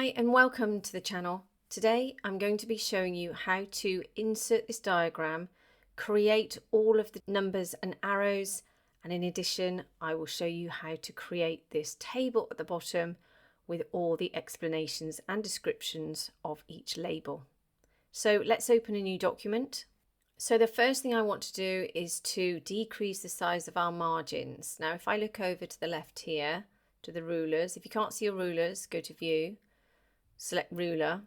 Hi and welcome to the channel. Today I'm going to be showing you how to insert this diagram, create all of the numbers and arrows, and in addition I will show you how to create this table at the bottom with all the explanations and descriptions of each label. So let's open a new document. So the first thing I want to do is to decrease the size of our margins. Now if I look over to the left here to the rulers, if you can't see your rulers, go to view, select ruler,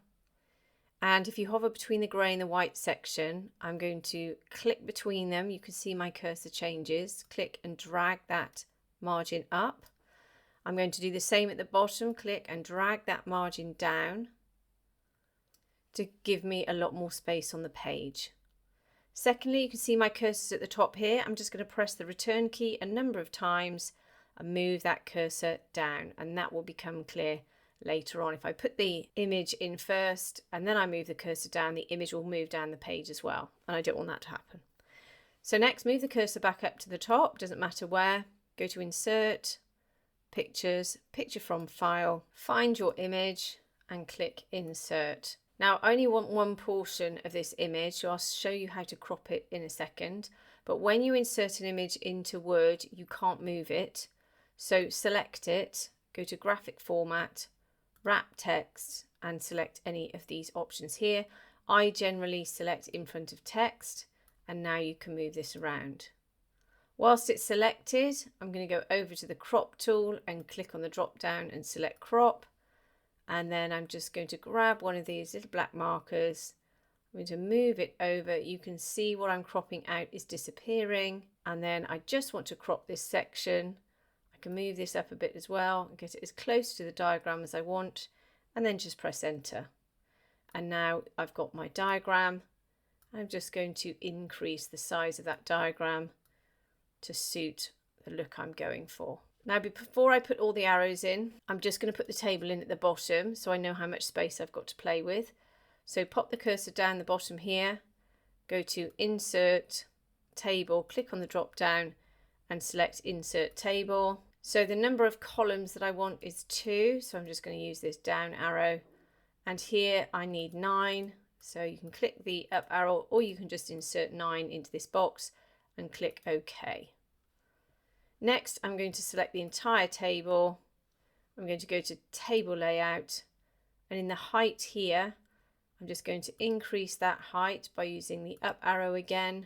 and if you hover between the grey and the white section, I'm going to click between them. You can see my cursor changes. Click and drag that margin up. I'm going to do the same at the bottom. Click and drag that margin down to give me a lot more space on the page. Secondly, you can see my cursors at the top here. I'm just going to press the return key a number of times and move that cursor down, and that will become clear later on. If I put the image in first and then I move the cursor down, the image will move down the page as well, and I don't want that to happen. So next, move the cursor back up to the top, doesn't matter where. Go to insert, pictures, picture from file, find your image and click insert. Now I only want one portion of this image, so I'll show you how to crop it in a second. But when you insert an image into Word, you can't move it. So select it, go to graphic format, wrap text, and select any of these options here. I generally select in front of text, and now you can move this around. Whilst it's selected, I'm going to go over to the crop tool and click on the drop down and select crop. And then I'm just going to grab one of these little black markers. I'm going to move it over. You can see what I'm cropping out is disappearing. And then I just want to crop this section. I can move this up a bit as well and get it as close to the diagram as I want, and then just press enter. And now I've got my diagram. I'm just going to increase the size of that diagram to suit the look I'm going for. Now before I put all the arrows in, I'm just going to put the table in at the bottom so I know how much space I've got to play with. So pop the cursor down the bottom here, go to insert, table, click on the drop down and select insert table. So the number of columns that I want is 2, so I'm just going to use this down arrow, and here I need 9, so you can click the up arrow or you can just insert 9 into this box and click OK. Next I'm going to select the entire table. I'm going to go to table layout, and in the height here I'm just going to increase that height by using the up arrow again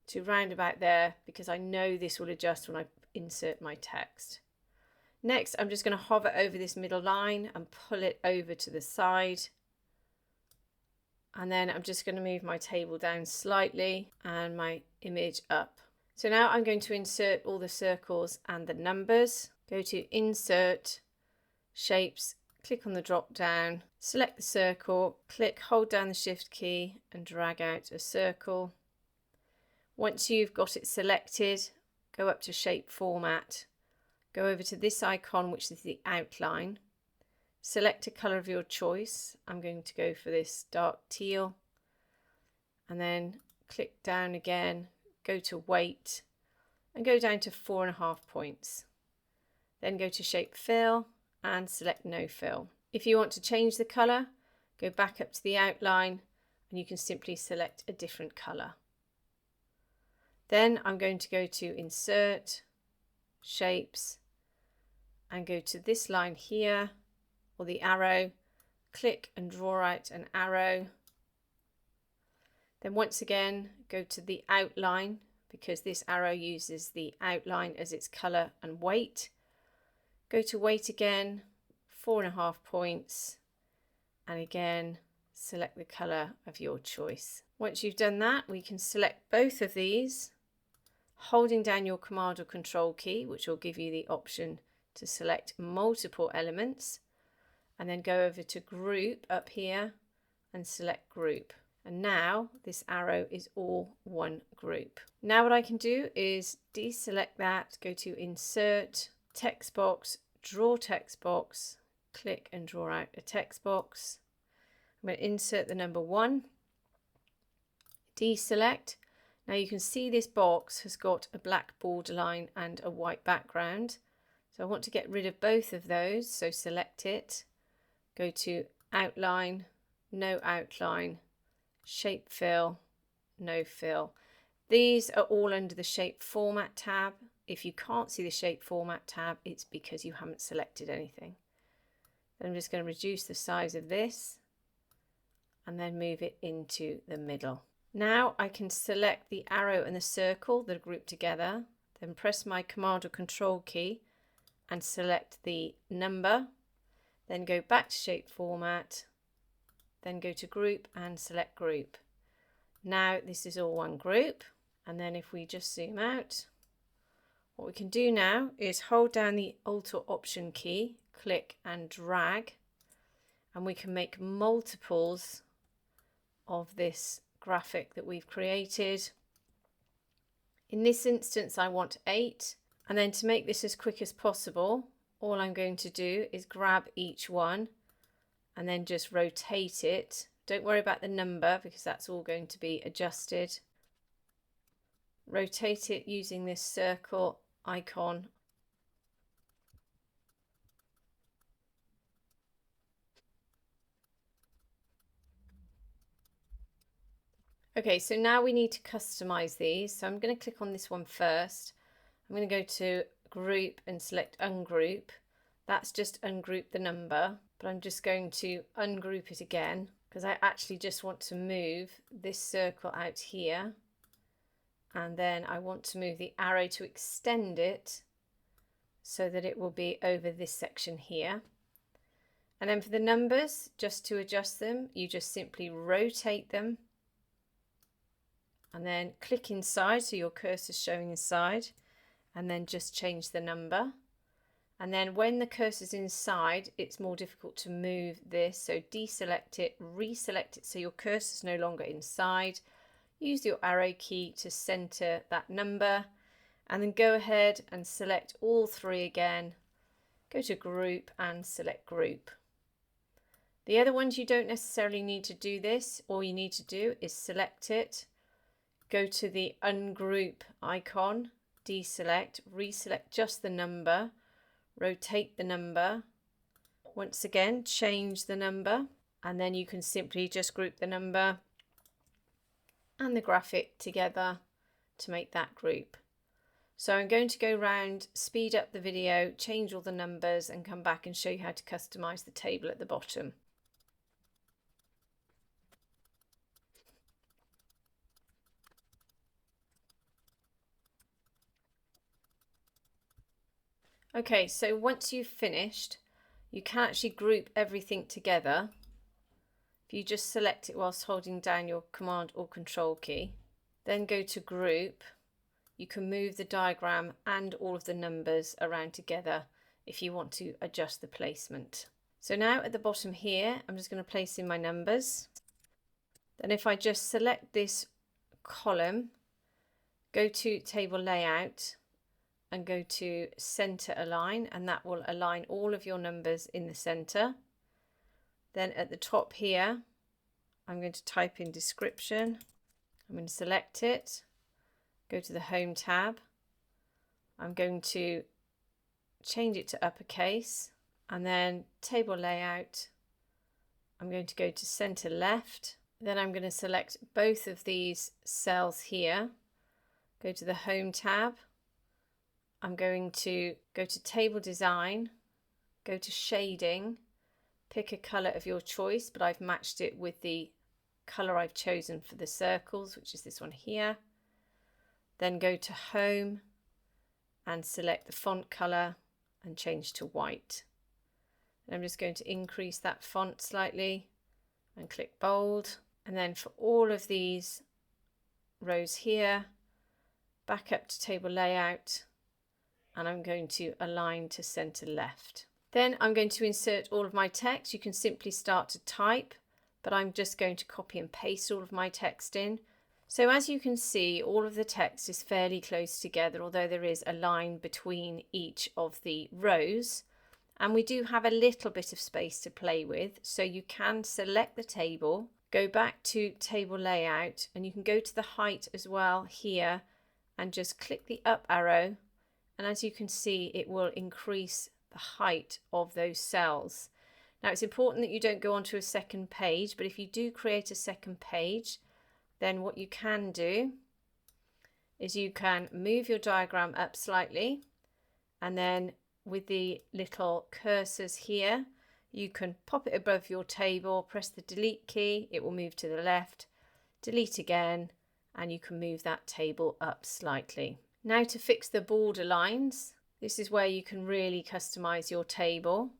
to round about there, because I know this will adjust when I insert my text. Next, I'm just going to hover over this middle line and pull it over to the side. And then I'm just going to move my table down slightly and my image up. So now I'm going to insert all the circles and the numbers. Go to insert, shapes, click on the drop down, select the circle, click, hold down the shift key and drag out a circle. Once you've got it selected, go up to shape format, go over to this icon which is the outline, select a colour of your choice. I'm going to go for this dark teal, and then click down again, go to weight and go down to 4.5 points. Then go to shape fill and select no fill. If you want to change the colour, go back up to the outline and you can simply select a different colour. Then I'm going to go to insert, shapes, and go to this line here, or the arrow, click and draw out an arrow. Then once again, go to the outline, because this arrow uses the outline as its colour and weight. Go to weight again, 4.5 points, and again, select the colour of your choice. Once you've done that, we can select both of these, holding down your command or control key, which will give you the option to select multiple elements, and then go over to group up here and select group. And now this arrow is all one group. Now what I can do is deselect that, go to insert, text box, draw text box, click and draw out a text box. I'm going to insert the number 1, deselect. Now you can see this box has got a black borderline and a white background. So I want to get rid of both of those, so select it, go to outline, no outline, shape fill, no fill. These are all under the shape format tab. If you can't see the shape format tab, it's because you haven't selected anything. Then I'm just going to reduce the size of this and then move it into the middle. Now I can select the arrow and the circle that are grouped together, then press my Command or Control key and select the number, then go back to shape format, then go to group and select group. Now this is all one group, and then if we just zoom out, what we can do now is hold down the Alt or Option key, click and drag, and we can make multiples of this graphic that we've created. In this instance I want 8, and then to make this as quick as possible, all I'm going to do is grab each one and then just rotate it. Don't worry about the number because that's all going to be adjusted. Rotate it using this circle icon. Okay, so now we need to customize these. So I'm going to click on this one first. I'm going to go to group and select ungroup. That's just ungroup the number, but I'm just going to ungroup it again because I actually just want to move this circle out here, and then I want to move the arrow to extend it so that it will be over this section here. And then for the numbers, just to adjust them, you just simply rotate them and then click inside so your cursor is showing inside, and then just change the number. And then when the cursor's inside, it's more difficult to move this, so deselect it, reselect it so your cursor's no longer inside. Use your arrow key to center that number, and then go ahead and select all three again. Go to group and select group. The other ones you don't necessarily need to do this. All you need to do is select it, go to the ungroup icon, deselect, reselect just the number, rotate the number, once again change the number, and then you can simply just group the number and the graphic together to make that group. So I'm going to go round, speed up the video, change all the numbers and come back and show you how to customize the table at the bottom. Okay, so once you've finished, you can actually group everything together. If you just select it whilst holding down your Command or Control key, then go to group, you can move the diagram and all of the numbers around together if you want to adjust the placement. So now at the bottom here, I'm just going to place in my numbers. Then if I just select this column, go to table layout and go to center align, and that will align all of your numbers in the center. Then at the top here, I'm going to type in description. I'm going to select it, go to the home tab. I'm going to change it to uppercase, and then table layout. I'm going to go to center left. Then I'm going to select both of these cells here, go to the home tab. I'm going to go to table design, go to shading, pick a color of your choice, but I've matched it with the color I've chosen for the circles, which is this one here. Then go to home and select the font color and change to white. And I'm just going to increase that font slightly and click bold. And then for all of these rows here, back up to table layout, and I'm going to align to center left. Then I'm going to insert all of my text. You can simply start to type, but I'm just going to copy and paste all of my text in. So as you can see, all of the text is fairly close together, although there is a line between each of the rows. And we do have a little bit of space to play with. So you can select the table, go back to table layout, and you can go to the height as well here and just click the up arrow. And as you can see, it will increase the height of those cells. Now it's important that you don't go onto a second page, but if you do create a second page, then what you can do is you can move your diagram up slightly, and then with the little cursors here, you can pop it above your table, press the delete key, it will move to the left, delete again, and you can move that table up slightly. Now to fix the border lines, this is where you can really customize your table.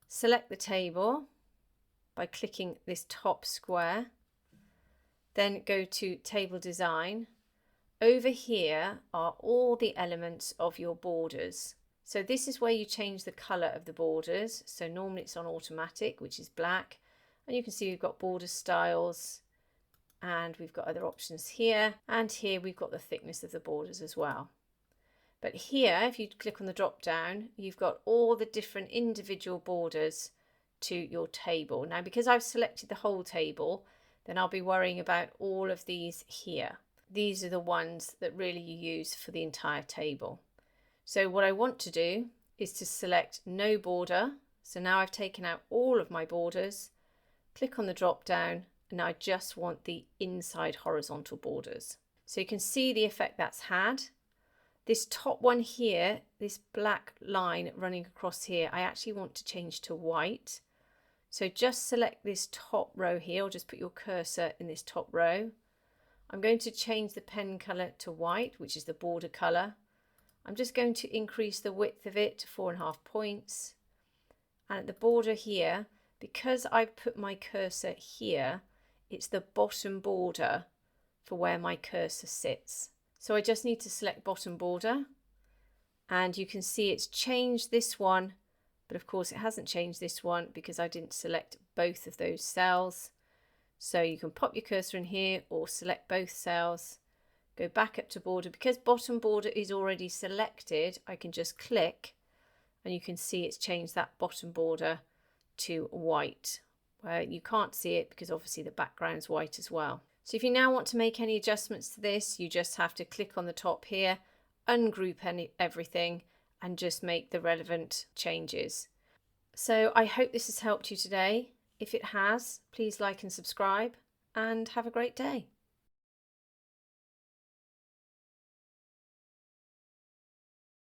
Select the table by clicking this top square, then go to table design. Over here are all the elements of your borders. So this is where you change the color of the borders. So normally it's on automatic, which is black, and you can see we've got border styles, and we've got other options here, and here we've got the thickness of the borders as well. But here, if you click on the drop down, you've got all the different individual borders to your table. Now, because I've selected the whole table, then I'll be worrying about all of these here. These are the ones that really you use for the entire table. So what I want to do is to select no border. So now I've taken out all of my borders, click on the drop down, and I just want the inside horizontal borders. So you can see the effect that's had. This top one here, this black line running across here, I actually want to change to white. So just select this top row here, or just put your cursor in this top row. I'm going to change the pen colour to white, which is the border colour. I'm just going to increase the width of it to 4.5 points. And at the border here, because I've put my cursor here, it's the bottom border for where my cursor sits. So I just need to select bottom border, and you can see it's changed this one, but of course it hasn't changed this one because I didn't select both of those cells. So you can pop your cursor in here or select both cells, go back up to border. Because bottom border is already selected, I can just click and you can see it's changed that bottom border to white, where you can't see it because obviously the background's white as well. So if you now want to make any adjustments to this, you just have to click on the top here, ungroup everything, and just make the relevant changes. So I hope this has helped you today. If it has, please like and subscribe, and have a great day.